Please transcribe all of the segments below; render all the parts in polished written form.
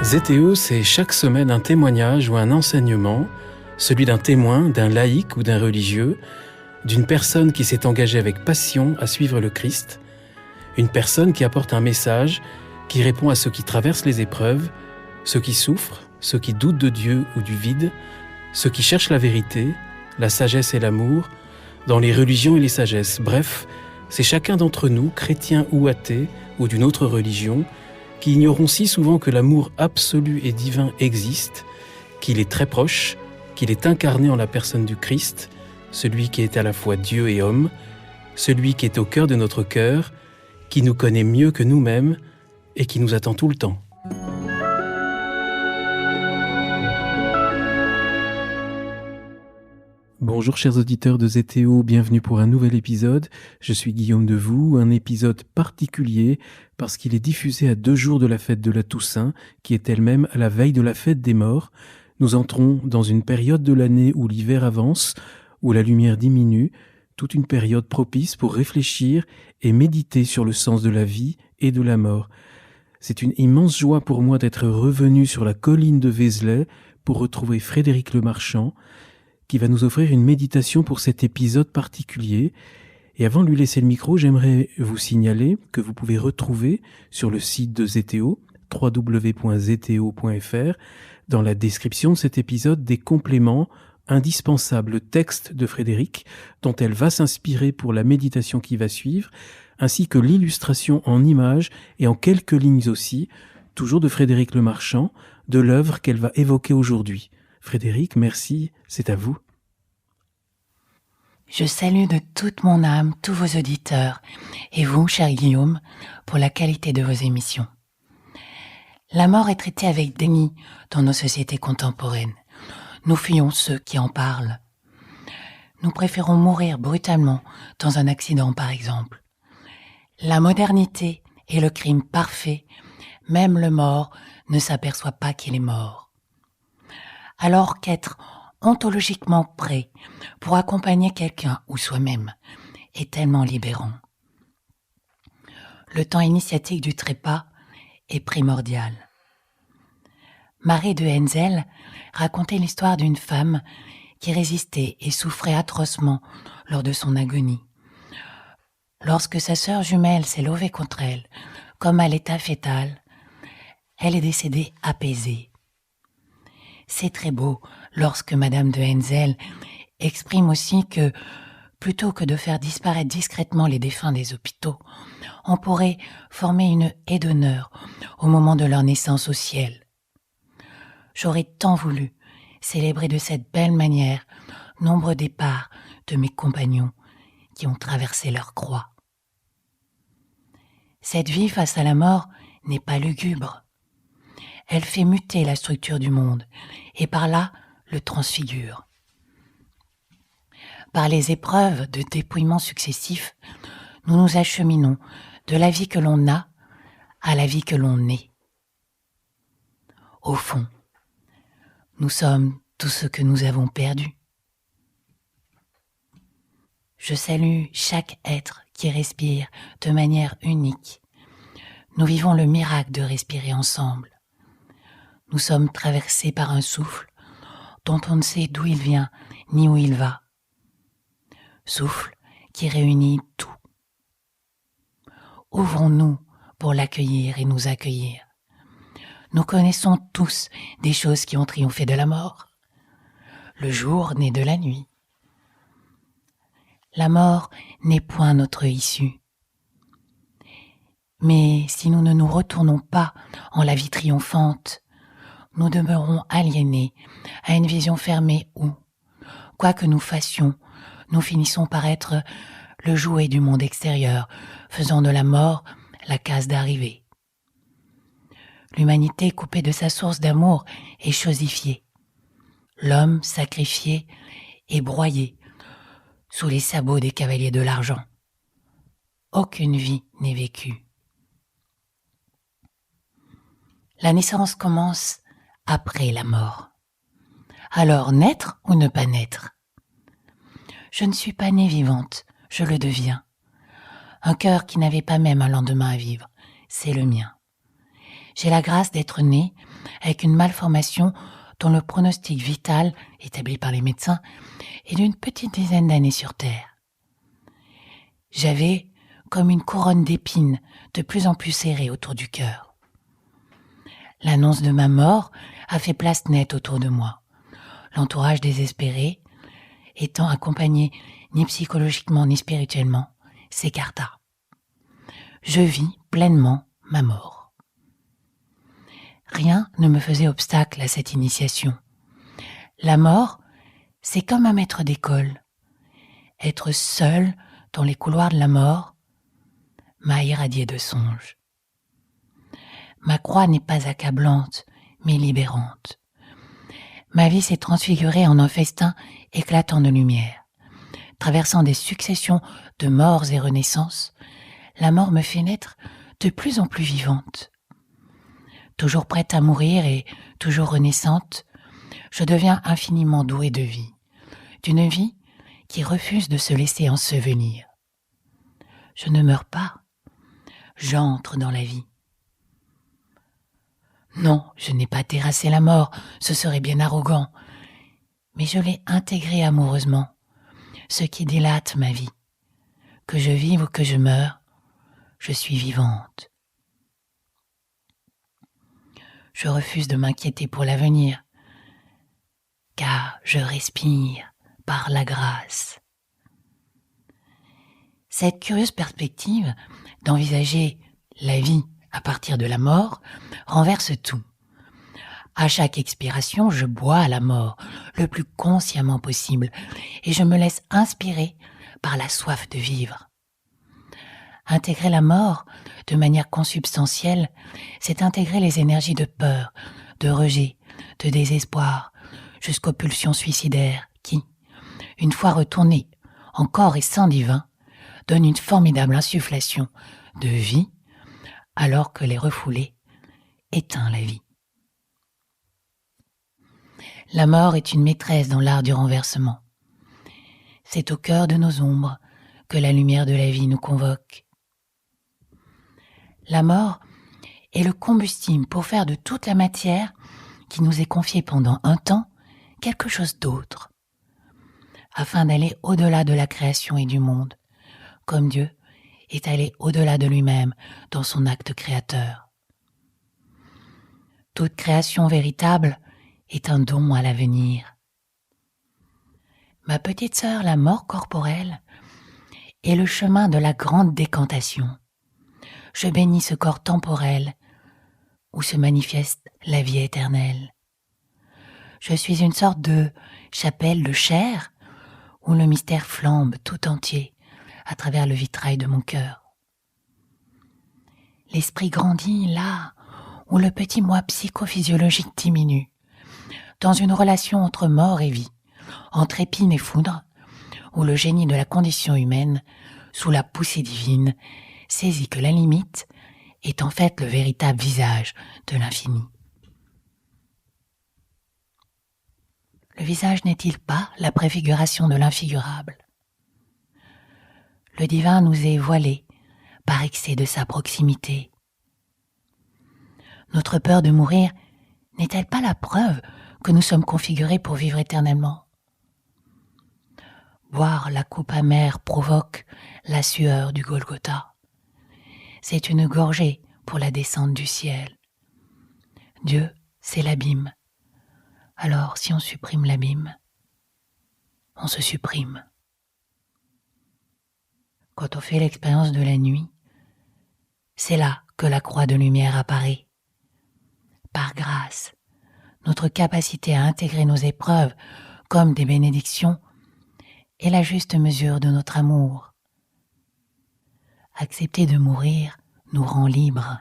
ZTO, c'est chaque semaine un témoignage ou un enseignement, celui d'un témoin, d'un laïc ou d'un religieux, d'une personne qui s'est engagée avec passion à suivre le Christ, une personne qui apporte un message, qui répond à ceux qui traversent les épreuves, ceux qui souffrent, ceux qui doutent de Dieu ou du vide, ceux qui cherchent la vérité, la sagesse et l'amour, dans les religions et les sagesses. Bref, c'est chacun d'entre nous, chrétien ou athée, ou d'une autre religion, qui ignorons si souvent que l'amour absolu et divin existe, qu'il est très proche, qu'il est incarné en la personne du Christ, celui qui est à la fois Dieu et homme, celui qui est au cœur de notre cœur, qui nous connaît mieux que nous-mêmes et qui nous attend tout le temps. Bonjour chers auditeurs de ZTO, bienvenue pour un nouvel épisode. Je suis Guillaume Devoux, un épisode particulier parce qu'il est diffusé à 2 jours de la fête de la Toussaint, qui est elle-même à la veille de la fête des morts. Nous entrons dans une période de l'année où l'hiver avance, où la lumière diminue, toute une période propice pour réfléchir et méditer sur le sens de la vie et de la mort. C'est une immense joie pour moi d'être revenu sur la colline de Vézelay pour retrouver Frédéric Lemarchand, qui va nous offrir une méditation pour cet épisode particulier. Et avant de lui laisser le micro, j'aimerais vous signaler que vous pouvez retrouver sur le site de ZTO, www.zto.fr, dans la description de cet épisode, des compléments indispensables, le texte de Frédéric, dont elle va s'inspirer pour la méditation qui va suivre, ainsi que l'illustration en images et en quelques lignes aussi, toujours de Frédéric Lemarchand, de l'œuvre qu'elle va évoquer aujourd'hui. Frédéric, merci, c'est à vous. Je salue de toute mon âme tous vos auditeurs et vous, cher Guillaume, pour la qualité de vos émissions. La mort est traitée avec déni dans nos sociétés contemporaines. Nous fuyons ceux qui en parlent. Nous préférons mourir brutalement dans un accident, par exemple. La modernité est le crime parfait. Même le mort ne s'aperçoit pas qu'il est mort. Alors qu'être ontologiquement prêt pour accompagner quelqu'un ou soi-même est tellement libérant. Le temps initiatique du trépas est primordial. Marie de Henzel racontait l'histoire d'une femme qui résistait et souffrait atrocement lors de son agonie. Lorsque sa sœur jumelle s'est levée contre elle, comme à l'état fœtal, elle est décédée apaisée. C'est très beau lorsque Madame de Henzel exprime aussi que, plutôt que de faire disparaître discrètement les défunts des hôpitaux, on pourrait former une haie d'honneur au moment de leur naissance au ciel. J'aurais tant voulu célébrer de cette belle manière nombreux départs de mes compagnons qui ont traversé leur croix. Cette vie face à la mort n'est pas lugubre. Elle fait muter la structure du monde et par là le transfigure. Par les épreuves de dépouillement successifs, nous nous acheminons de la vie que l'on a à la vie que l'on est. Au fond, nous sommes tout ce que nous avons perdu. Je salue chaque être qui respire de manière unique. Nous vivons le miracle de respirer ensemble. Nous sommes traversés par un souffle dont on ne sait d'où il vient ni où il va. Souffle qui réunit tout. Ouvrons-nous pour l'accueillir et nous accueillir. Nous connaissons tous des choses qui ont triomphé de la mort. Le jour naît de la nuit. La mort n'est point notre issue. Mais si nous ne nous retournons pas en la vie triomphante, nous demeurons aliénés à une vision fermée où, quoi que nous fassions, nous finissons par être le jouet du monde extérieur, faisant de la mort la case d'arrivée. L'humanité coupée de sa source d'amour est chosifiée. L'homme sacrifié et broyé sous les sabots des cavaliers de l'argent. Aucune vie n'est vécue. La naissance commence après la mort. Alors naître ou ne pas naître ? Je ne suis pas née vivante, je le deviens. un cœur qui n'avait pas même un lendemain à vivre. C'est le mien. J'ai la grâce d'être né avec une malformation dont le pronostic vital, établi par les médecins, est d'une petite dizaine d'années sur Terre. J'avais comme une couronne d'épines de plus en plus serrée autour du cœur. L'annonce de ma mort a fait place nette autour de moi. L'entourage désespéré, étant accompagné ni psychologiquement ni spirituellement, s'écarta. Je vis pleinement ma mort. Rien ne me faisait obstacle à cette initiation. La mort, c'est comme un maître d'école. Être seul dans les couloirs de la mort m'a irradié de songes. Ma croix n'est pas accablante, mais libérante. Ma vie s'est transfigurée en un festin éclatant de lumière. Traversant des successions de morts et renaissances, la mort me fait naître de plus en plus vivante. Toujours prête à mourir et toujours renaissante, je deviens infiniment douée de vie, d'une vie qui refuse de se laisser ensevelir. Je ne meurs pas, j'entre dans la vie. Non, je n'ai pas terrassé la mort, ce serait bien arrogant, mais je l'ai intégrée amoureusement, ce qui dilate ma vie. Que je vive ou que je meure, je suis vivante. Je refuse de m'inquiéter pour l'avenir, car je respire par la grâce. Cette curieuse perspective d'envisager la vie à partir de la mort renverse tout. À chaque expiration, je bois à la mort le plus consciemment possible et je me laisse inspirer par la soif de vivre. Intégrer la mort de manière consubstantielle, c'est intégrer les énergies de peur, de rejet, de désespoir, jusqu'aux pulsions suicidaires qui, une fois retournées en corps et sang divin, donnent une formidable insufflation de vie alors que les refoulés éteint la vie. La mort est une maîtresse dans l'art du renversement. C'est au cœur de nos ombres que la lumière de la vie nous convoque. La mort est le combustible pour faire de toute la matière qui nous est confiée pendant un temps quelque chose d'autre, afin d'aller au-delà de la création et du monde, comme Dieu est allé au-delà de lui-même dans son acte créateur. Toute création véritable est un don à l'avenir. Ma petite sœur, la mort corporelle, est le chemin de la grande décantation. Je bénis ce corps temporel où se manifeste la vie éternelle. Je suis une sorte de chapelle de chair où le mystère flambe tout entier à travers le vitrail de mon cœur. L'esprit grandit là où le petit moi psychophysiologique diminue, dans une relation entre mort et vie, entre épine et foudre, où le génie de la condition humaine, sous la poussée divine, saisit que la limite est en fait le véritable visage de l'infini. Le visage n'est-il pas la préfiguration de l'infigurable ? Le divin nous est voilé par excès de sa proximité. Notre peur de mourir n'est-elle pas la preuve que nous sommes configurés pour vivre éternellement ? Boire la coupe amère provoque la sueur du Golgotha. C'est une gorgée pour la descente du ciel. Dieu, c'est l'abîme. Alors, si on supprime l'abîme, on se supprime. Quand on fait l'expérience de la nuit, c'est là que la croix de lumière apparaît. Par grâce, notre capacité à intégrer nos épreuves comme des bénédictions est la juste mesure de notre amour. Accepter de mourir nous rend libres.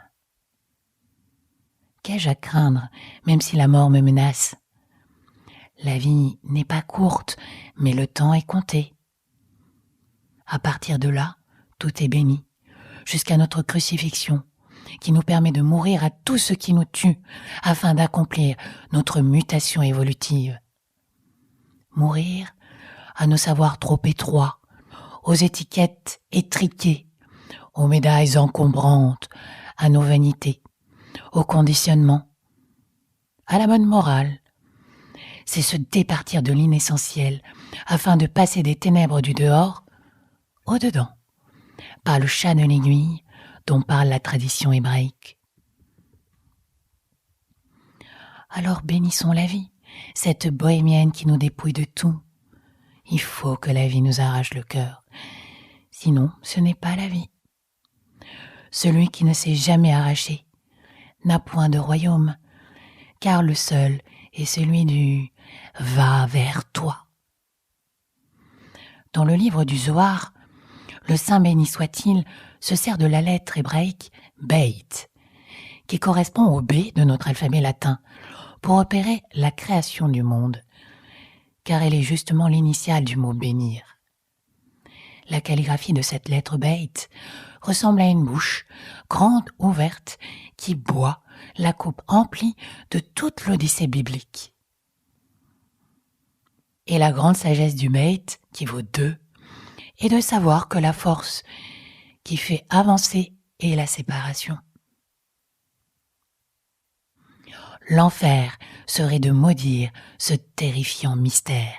Qu'ai-je à craindre, même si la mort me menace ? La vie n'est pas courte, mais le temps est compté. À partir de là, tout est béni, jusqu'à notre crucifixion, qui nous permet de mourir à tout ce qui nous tue, afin d'accomplir notre mutation évolutive. Mourir à nos savoirs trop étroits, aux étiquettes étriquées, aux médailles encombrantes, à nos vanités, au conditionnement, à la bonne morale. C'est se départir de l'inessentiel afin de passer des ténèbres du dehors au dedans, par le chat de l'aiguille dont parle la tradition hébraïque. Alors bénissons la vie, cette bohémienne qui nous dépouille de tout. Il faut que la vie nous arrache le cœur, sinon ce n'est pas la vie. Celui qui ne s'est jamais arraché n'a point de royaume, car le seul est celui du « va vers toi ». Dans le livre du Zohar, le saint béni soit-il se sert de la lettre hébraïque « beit », qui correspond au B de notre alphabet latin, pour opérer la création du monde, car elle est justement l'initiale du mot « bénir ». La calligraphie de cette lettre beit ressemble à une bouche grande ouverte qui boit la coupe emplie de toute l'Odyssée biblique. Et la grande sagesse du beit, qui vaut 2, est de savoir que la force qui fait avancer est la séparation. L'enfer serait de maudire ce terrifiant mystère.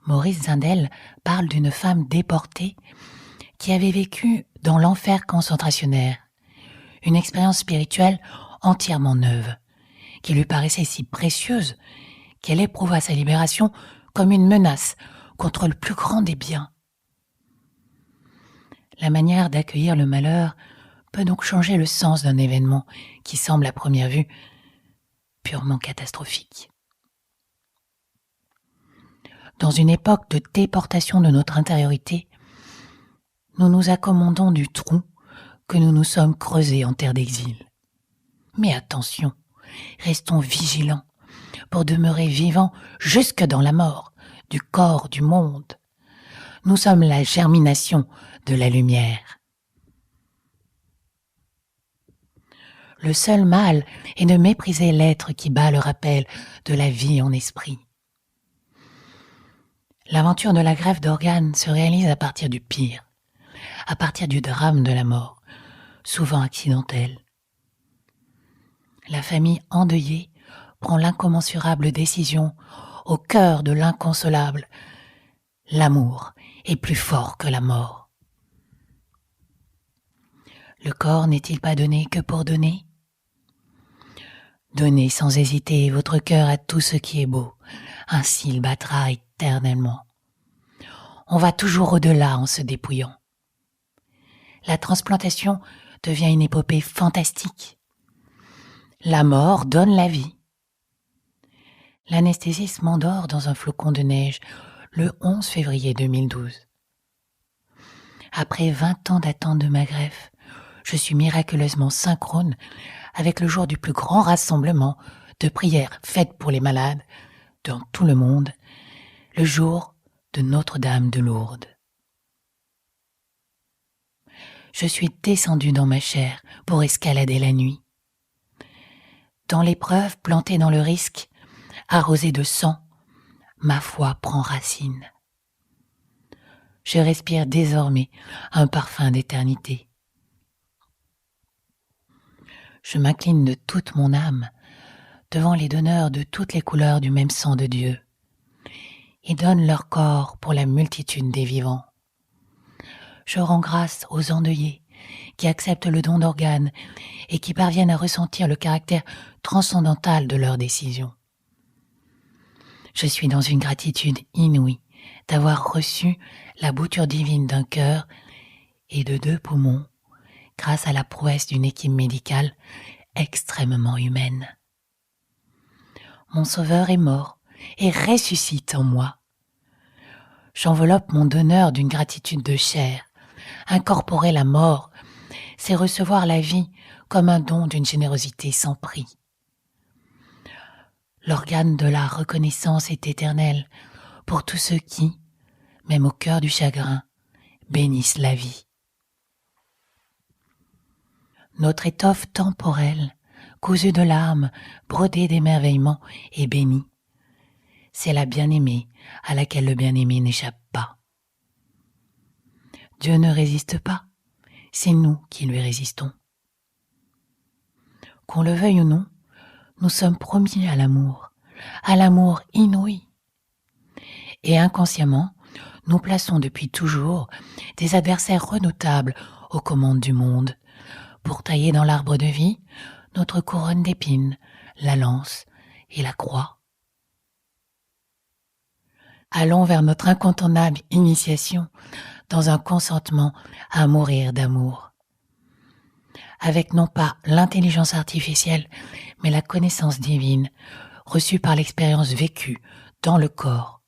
Maurice Zindel parle d'une femme déportée qui avait vécu dans l'enfer concentrationnaire, une expérience spirituelle entièrement neuve, qui lui paraissait si précieuse qu'elle éprouva sa libération comme une menace contre le plus grand des biens. La manière d'accueillir le malheur peut donc changer le sens d'un événement qui semble à première vue purement catastrophique. Dans une époque de déportation de notre intériorité, nous nous accommodons du trou que nous nous sommes creusés en terre d'exil. Mais attention, restons vigilants pour demeurer vivants jusque dans la mort du corps du monde. Nous sommes la germination de la lumière. Le seul mal est de mépriser l'être qui bat le rappel de la vie en esprit. L'aventure de la greffe d'organes se réalise à partir du pire, à partir du drame de la mort, souvent accidentelle. La famille endeuillée prend l'incommensurable décision au cœur de l'inconsolable. L'amour est plus fort que la mort. Le corps n'est-il pas donné que pour donner ? Donnez sans hésiter votre cœur à tout ce qui est beau, ainsi il battra éternellement. On va toujours au-delà en se dépouillant. La transplantation devient une épopée fantastique. La mort donne la vie. L'anesthésiste m'endort dans un flocon de neige le 11 février 2012. Après 20 ans d'attente de ma greffe, je suis miraculeusement synchrone avec le jour du plus grand rassemblement de prières faites pour les malades dans tout le monde, le jour de Notre-Dame de Lourdes. Je suis descendue dans ma chair pour escalader la nuit. Dans l'épreuve, plantée dans le risque, arrosée de sang, ma foi prend racine. Je respire désormais un parfum d'éternité. Je m'incline de toute mon âme devant les donneurs de toutes les couleurs du même sang de Dieu et donne leur corps pour la multitude des vivants. Je rends grâce aux endeuillés qui acceptent le don d'organes et qui parviennent à ressentir le caractère transcendantal de leur décision. Je suis dans une gratitude inouïe d'avoir reçu la bouture divine d'un cœur et de 2 poumons grâce à la prouesse d'une équipe médicale extrêmement humaine. Mon sauveur est mort et ressuscite en moi. J'enveloppe mon donneur d'une gratitude de chair. Incorporer la mort, c'est recevoir la vie comme un don d'une générosité sans prix. L'organe de la reconnaissance est éternel pour tous ceux qui, même au cœur du chagrin, bénissent la vie. Notre étoffe temporelle, cousue de larmes, brodée d'émerveillement et bénie, c'est la bien-aimée à laquelle le bien-aimé n'échappe pas. Dieu ne résiste pas, c'est nous qui lui résistons. Qu'on le veuille ou non, nous sommes promis à l'amour inouï. Et inconsciemment, nous plaçons depuis toujours des adversaires redoutables aux commandes du monde, pour tailler dans l'arbre de vie notre couronne d'épines, la lance et la croix. Allons vers notre incontournable initiation dans un consentement à mourir d'amour. Avec non pas l'intelligence artificielle, mais la connaissance divine, reçue par l'expérience vécue dans le corps.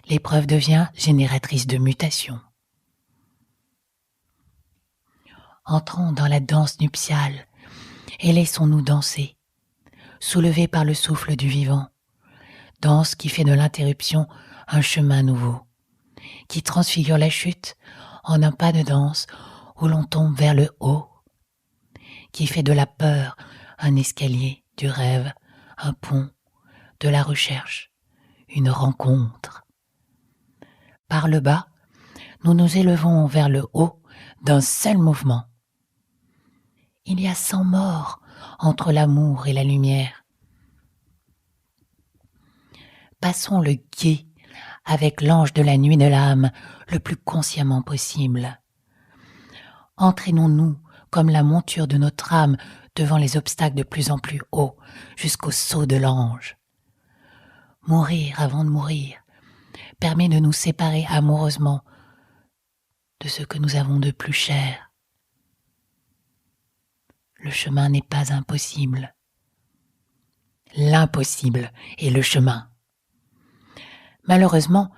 L'épreuve devient génératrice de mutations. Entrons dans la danse nuptiale et laissons-nous danser, soulevés par le souffle du vivant, danse qui fait de l'interruption un chemin nouveau, qui transfigure la chute en un pas de danse où l'on tombe vers le haut, qui fait de la peur un escalier, du rêve, un pont, de la recherche, une rencontre. Par le bas, nous nous élevons vers le haut d'un seul mouvement. Il y a 100 morts entre l'amour et la lumière. Passons le gué avec l'ange de la nuit de l'âme le plus consciemment possible. Entraînons-nous comme la monture de notre âme devant les obstacles de plus en plus hauts jusqu'au saut de l'ange. Mourir avant de mourir permet de nous séparer amoureusement de ce que nous avons de plus cher. Le chemin n'est pas impossible. L'impossible est le chemin. Malheureusement,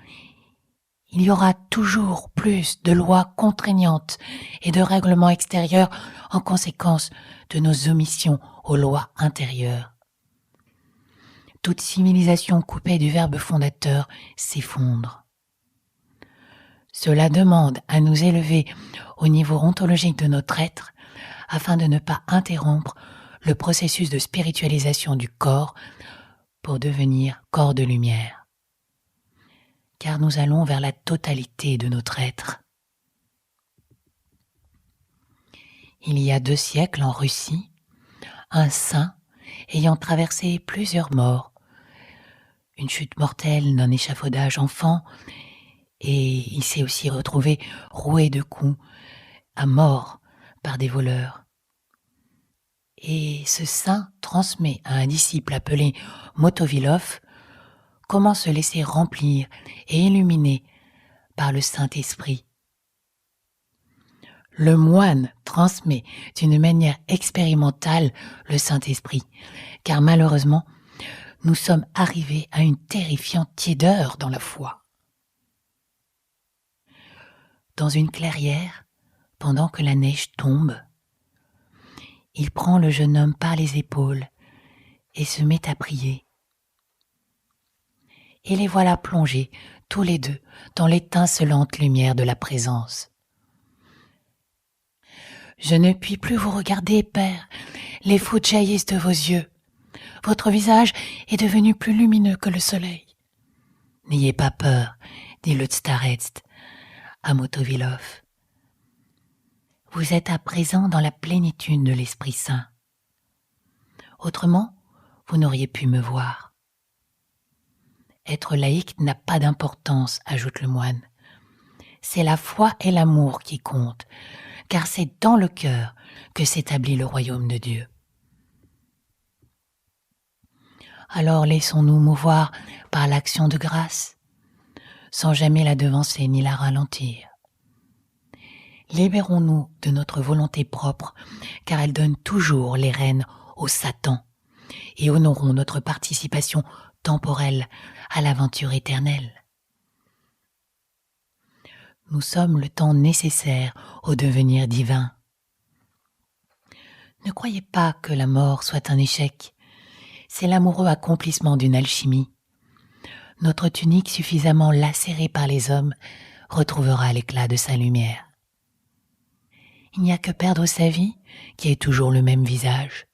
il y aura toujours plus de lois contraignantes et de règlements extérieurs en conséquence de nos omissions aux lois intérieures. Toute civilisation coupée du verbe fondateur s'effondre. Cela demande à nous élever au niveau ontologique de notre être afin de ne pas interrompre le processus de spiritualisation du corps pour devenir corps de lumière. Car nous allons vers la totalité de notre être. Il y a 2 siècles en Russie, un saint ayant traversé plusieurs morts, une chute mortelle d'un échafaudage enfant, et il s'est aussi retrouvé roué de coups, à mort par des voleurs. Et ce saint transmet à un disciple appelé Motovilov comment se laisser remplir et illuminer par le Saint-Esprit. Le moine transmet d'une manière expérimentale le Saint-Esprit, car malheureusement, nous sommes arrivés à une terrifiante tiédeur dans la foi. Dans une clairière, pendant que la neige tombe, il prend le jeune homme par les épaules et se met à prier. Et les voilà plongés, tous les deux, dans l'étincelante lumière de la présence. « Je ne puis plus vous regarder, Père, les foudres jaillissent de vos yeux. Votre visage est devenu plus lumineux que le soleil. »« N'ayez pas peur, dit le Starets à Motovilov. Vous êtes à présent dans la plénitude de l'Esprit Saint. Autrement, vous n'auriez pu me voir. » Être laïque n'a pas d'importance, ajoute le moine. C'est la foi et l'amour qui comptent, car c'est dans le cœur que s'établit le royaume de Dieu. Alors laissons-nous mouvoir par l'action de grâce, sans jamais la devancer ni la ralentir. Libérons-nous de notre volonté propre, car elle donne toujours les rênes au Satan, et honorons notre participation temporelle à l'aventure éternelle. Nous sommes le temps nécessaire au devenir divin. Ne croyez pas que la mort soit un échec. C'est l'amoureux accomplissement d'une alchimie. Notre tunique suffisamment lacérée par les hommes retrouvera l'éclat de sa lumière. Il n'y a que perdre sa vie qui ait toujours le même visage.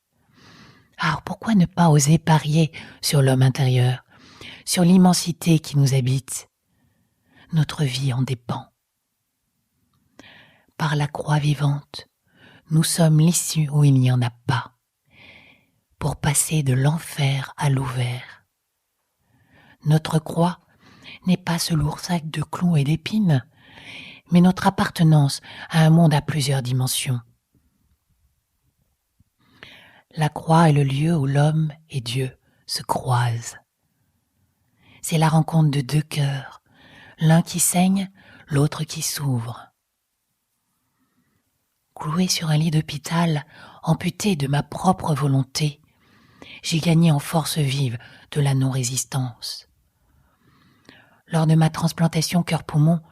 Alors pourquoi ne pas oser parier sur l'homme intérieur, sur l'immensité qui nous habite? Notre vie en dépend. Par la croix vivante, nous sommes l'issue où il n'y en a pas, pour passer de l'enfer à l'ouvert. Notre croix n'est pas ce lourd sac de clous et d'épines, mais notre appartenance à un monde à plusieurs dimensions. La croix est le lieu où l'homme et Dieu se croisent. C'est la rencontre de deux cœurs, l'un qui saigne, l'autre qui s'ouvre. Cloué sur un lit d'hôpital, amputé de ma propre volonté, j'ai gagné en force vive de la non-résistance. Lors de ma transplantation cœur-poumon,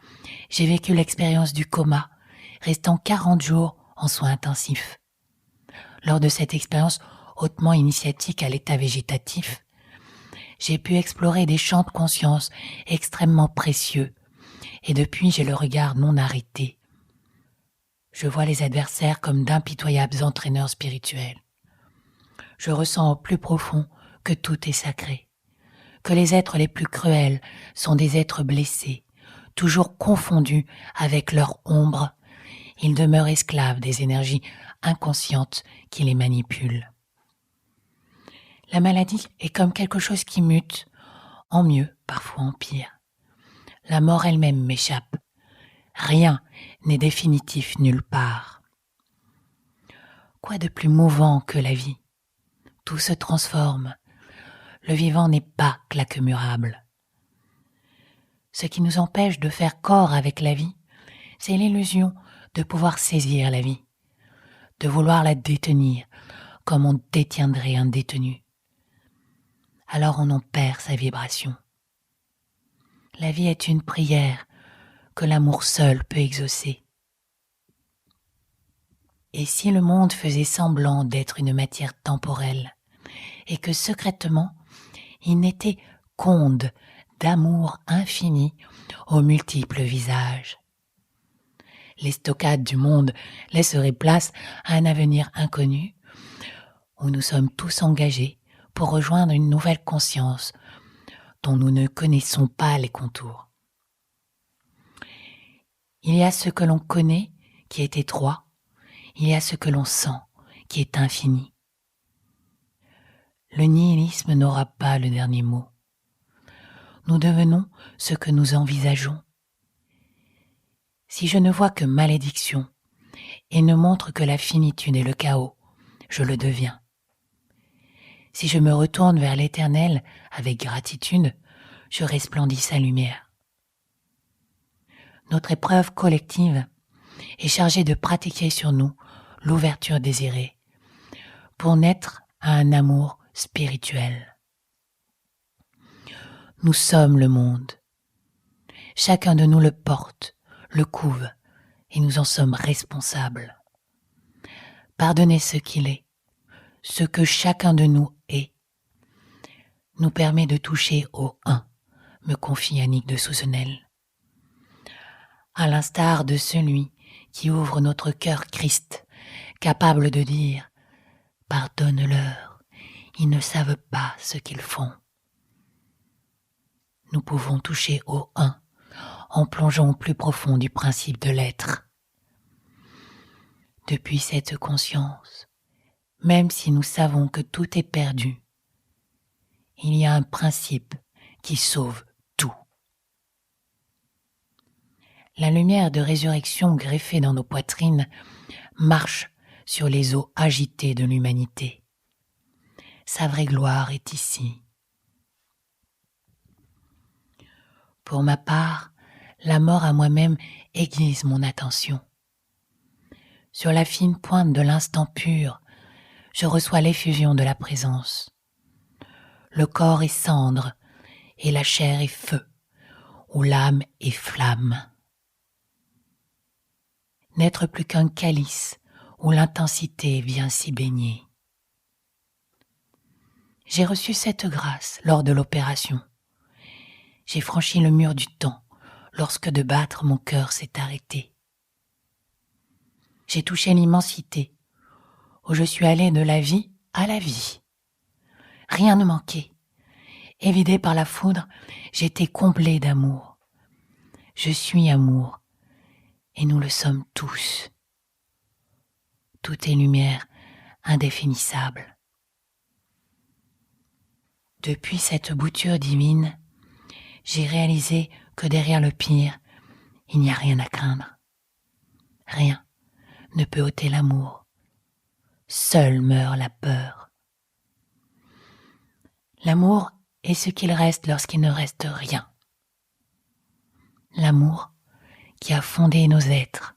j'ai vécu l'expérience du coma, restant 40 jours en soins intensifs. Lors de cette expérience hautement initiatique à l'état végétatif, j'ai pu explorer des champs de conscience extrêmement précieux, et depuis j'ai le regard non arrêté. Je vois les adversaires comme d'impitoyables entraîneurs spirituels. Je ressens au plus profond que tout est sacré, que les êtres les plus cruels sont des êtres blessés, toujours confondus avec leur ombre. Ils demeurent esclaves des énergies inconscientes qui les manipulent. La maladie est comme quelque chose qui mute, en mieux, parfois en pire. La mort elle-même m'échappe. Rien n'est définitif nulle part. Quoi de plus mouvant que la vie ? Tout se transforme. Le vivant n'est pas claquemurable. Ce qui nous empêche de faire corps avec la vie, c'est l'illusion de pouvoir saisir la vie, de vouloir la détenir comme on détiendrait un détenu. Alors on en perd sa vibration. La vie est une prière que l'amour seul peut exaucer. Et si le monde faisait semblant d'être une matière temporelle, et que secrètement, il n'était qu'onde d'amour infini aux multiples visages. Les stockades du monde laisseraient place à un avenir inconnu, où nous sommes tous engagés pour rejoindre une nouvelle conscience dont nous ne connaissons pas les contours. Il y a ce que l'on connaît qui est étroit, il y a ce que l'on sent qui est infini. Le nihilisme n'aura pas le dernier mot. Nous devenons ce que nous envisageons. Si je ne vois que malédiction et ne montre que la finitude et le chaos, je le deviens. Si je me retourne vers l'Éternel avec gratitude, je resplendis sa lumière. Notre épreuve collective est chargée de pratiquer sur nous l'ouverture désirée pour naître à un amour spirituel. Nous sommes le monde. Chacun de nous le porte, le couve, et nous en sommes responsables. Pardonner ce qu'il est, ce que chacun de nous est, nous permet de toucher au un, me confie Annick de Souzenel. À l'instar de celui qui ouvre notre cœur Christ, capable de dire « Pardonne-leur, ils ne savent pas ce qu'ils font ». Nous pouvons toucher au un en plongeant au plus profond du principe de l'être. Depuis cette conscience, même si nous savons que tout est perdu, il y a un principe qui sauve tout. La lumière de résurrection greffée dans nos poitrines marche sur les eaux agitées de l'humanité. Sa vraie gloire est ici. Pour ma part, la mort à moi-même aiguise mon attention. Sur la fine pointe de l'instant pur, je reçois l'effusion de la présence. Le corps est cendre et la chair est feu, où l'âme est flamme. N'être plus qu'un calice où l'intensité vient s'y baigner. J'ai reçu cette grâce lors de l'opération. J'ai franchi le mur du temps lorsque de battre mon cœur s'est arrêté. J'ai touché l'immensité où je suis allé de la vie à la vie. Rien ne manquait. Évidé par la foudre, j'étais comblé d'amour. Je suis amour et nous le sommes tous. Tout est lumière indéfinissable. Depuis cette bouture divine, j'ai réalisé que derrière le pire, il n'y a rien à craindre. Rien ne peut ôter l'amour. Seule meurt la peur. L'amour est ce qu'il reste lorsqu'il ne reste rien. L'amour qui a fondé nos êtres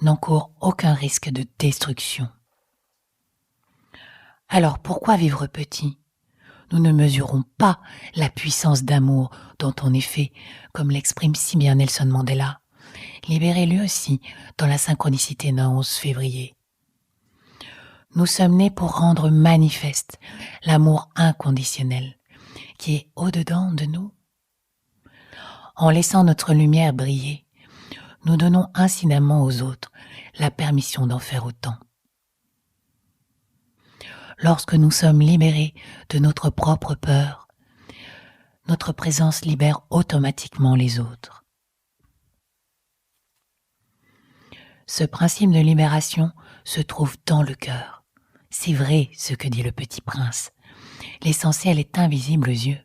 n'encourt aucun risque de destruction. Alors pourquoi vivre petit ? Nous ne mesurons pas la puissance d'amour dont on est fait, comme l'exprime si bien Nelson Mandela, libéré lui aussi dans la synchronicité d'un 11 février. Nous sommes nés pour rendre manifeste l'amour inconditionnel qui est au-dedans de nous. En laissant notre lumière briller, nous donnons incidemment aux autres la permission d'en faire autant. Lorsque nous sommes libérés de notre propre peur, notre présence libère automatiquement les autres. Ce principe de libération se trouve dans le cœur. C'est vrai ce que dit le Petit Prince. L'essentiel est invisible aux yeux.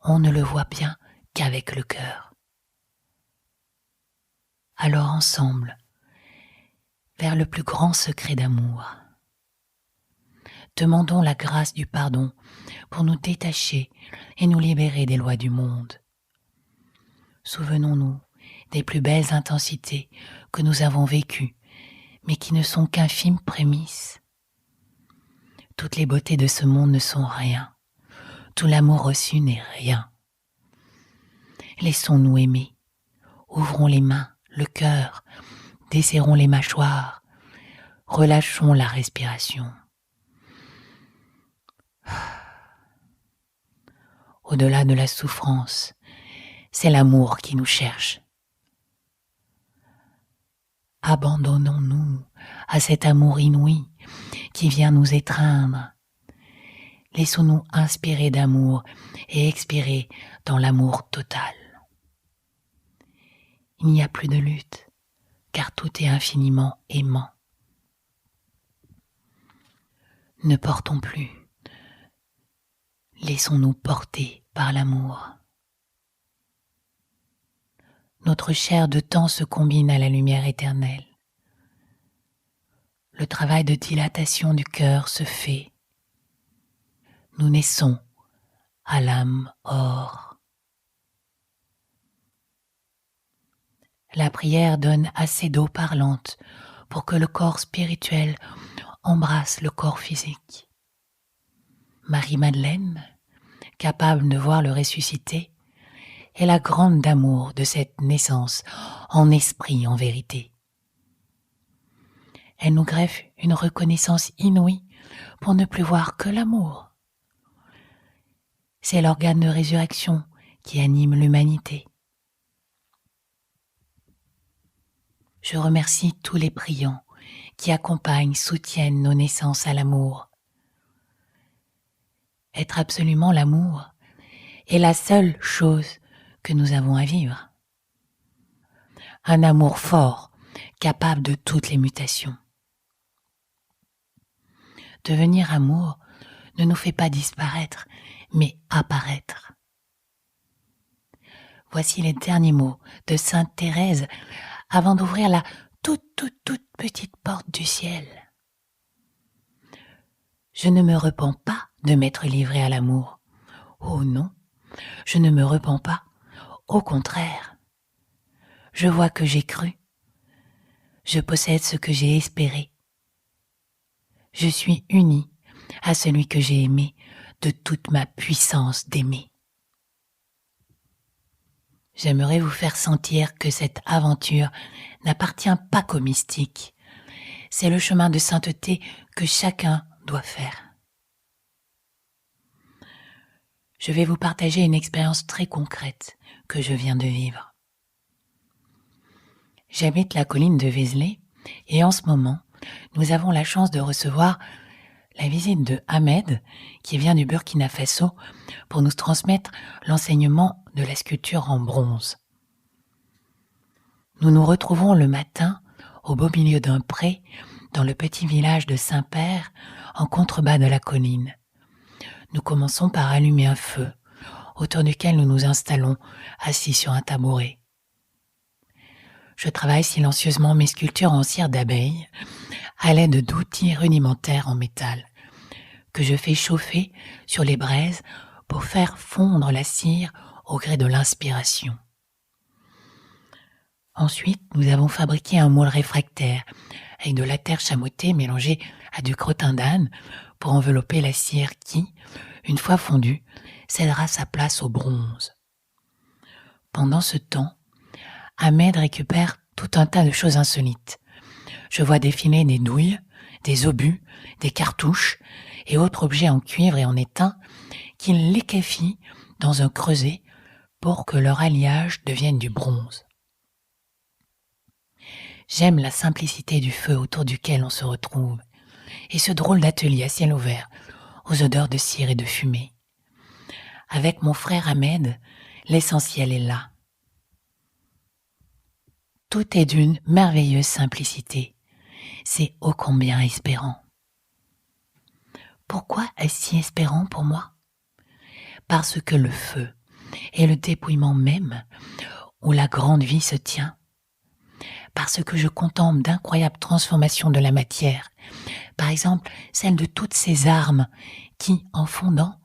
On ne le voit bien qu'avec le cœur. Alors ensemble, vers le plus grand secret d'amour, demandons la grâce du pardon pour nous détacher et nous libérer des lois du monde. Souvenons-nous des plus belles intensités que nous avons vécues, mais qui ne sont qu'infimes prémices. Toutes les beautés de ce monde ne sont rien. Tout l'amour reçu n'est rien. Laissons-nous aimer. Ouvrons les mains, le cœur, desserrons les mâchoires, relâchons la respiration. Au-delà de la souffrance, c'est l'amour qui nous cherche. Abandonnons-nous à cet amour inouï qui vient nous étreindre. Laissons-nous inspirer d'amour et expirer dans l'amour total. Il n'y a plus de lutte, car tout est infiniment aimant. Ne portons plus. Laissons-nous porter par l'amour. Notre chair de temps se combine à la lumière éternelle. Le travail de dilatation du cœur se fait. Nous naissons à l'âme or. La prière donne assez d'eau parlante pour que le corps spirituel embrasse le corps physique. Marie-Madeleine, capable de voir le ressuscité, est la grande d'amour de cette naissance en esprit en vérité. Elle nous greffe une reconnaissance inouïe pour ne plus voir que l'amour. C'est l'organe de résurrection qui anime l'humanité. Je remercie tous les priants qui accompagnent, soutiennent nos naissances à l'amour. Être absolument l'amour est la seule chose que nous avons à vivre. Un amour fort, capable de toutes les mutations. Devenir amour ne nous fait pas disparaître, mais apparaître. Voici les derniers mots de Sainte Thérèse avant d'ouvrir la toute petite porte du ciel. Je ne me repens pas de m'être livré à l'amour. Oh non, je ne me repens pas. Au contraire, je vois que j'ai cru. Je possède ce que j'ai espéré. Je suis unie à celui que j'ai aimé de toute ma puissance d'aimer. J'aimerais vous faire sentir que cette aventure n'appartient pas qu'aux mystiques. C'est le chemin de sainteté que chacun doit faire. Je vais vous partager une expérience très concrète que je viens de vivre. J'habite la colline de Vézelay et en ce moment, nous avons la chance de recevoir la visite de Ahmed qui vient du Burkina Faso pour nous transmettre l'enseignement de la sculpture en bronze. Nous nous retrouvons le matin au beau milieu d'un pré dans le petit village de Saint-Père en contrebas de la colline. Nous commençons par allumer un feu autour duquel nous nous installons assis sur un tabouret. Je travaille silencieusement mes sculptures en cire d'abeille à l'aide d'outils rudimentaires en métal que je fais chauffer sur les braises pour faire fondre la cire au gré de l'inspiration. Ensuite, nous avons fabriqué un moule réfractaire avec de la terre chamottée mélangée à du crottin d'âne pour envelopper la cire qui, une fois fondue, cédera sa place au bronze. Pendant ce temps, Ahmed récupère tout un tas de choses insolites. Je vois défiler des douilles, des obus, des cartouches et autres objets en cuivre et en étain qu'il liquéfie dans un creuset pour que leur alliage devienne du bronze. J'aime la simplicité du feu autour duquel on se retrouve et ce drôle d'atelier à ciel ouvert aux odeurs de cire et de fumée. Avec mon frère Ahmed, l'essentiel est là. Tout est d'une merveilleuse simplicité. C'est ô combien espérant. Pourquoi est-ce si espérant pour moi ? Parce que le feu est le dépouillement même où la grande vie se tient. Parce que je contemple d'incroyables transformations de la matière, par exemple celle de toutes ces armes qui, en fondant,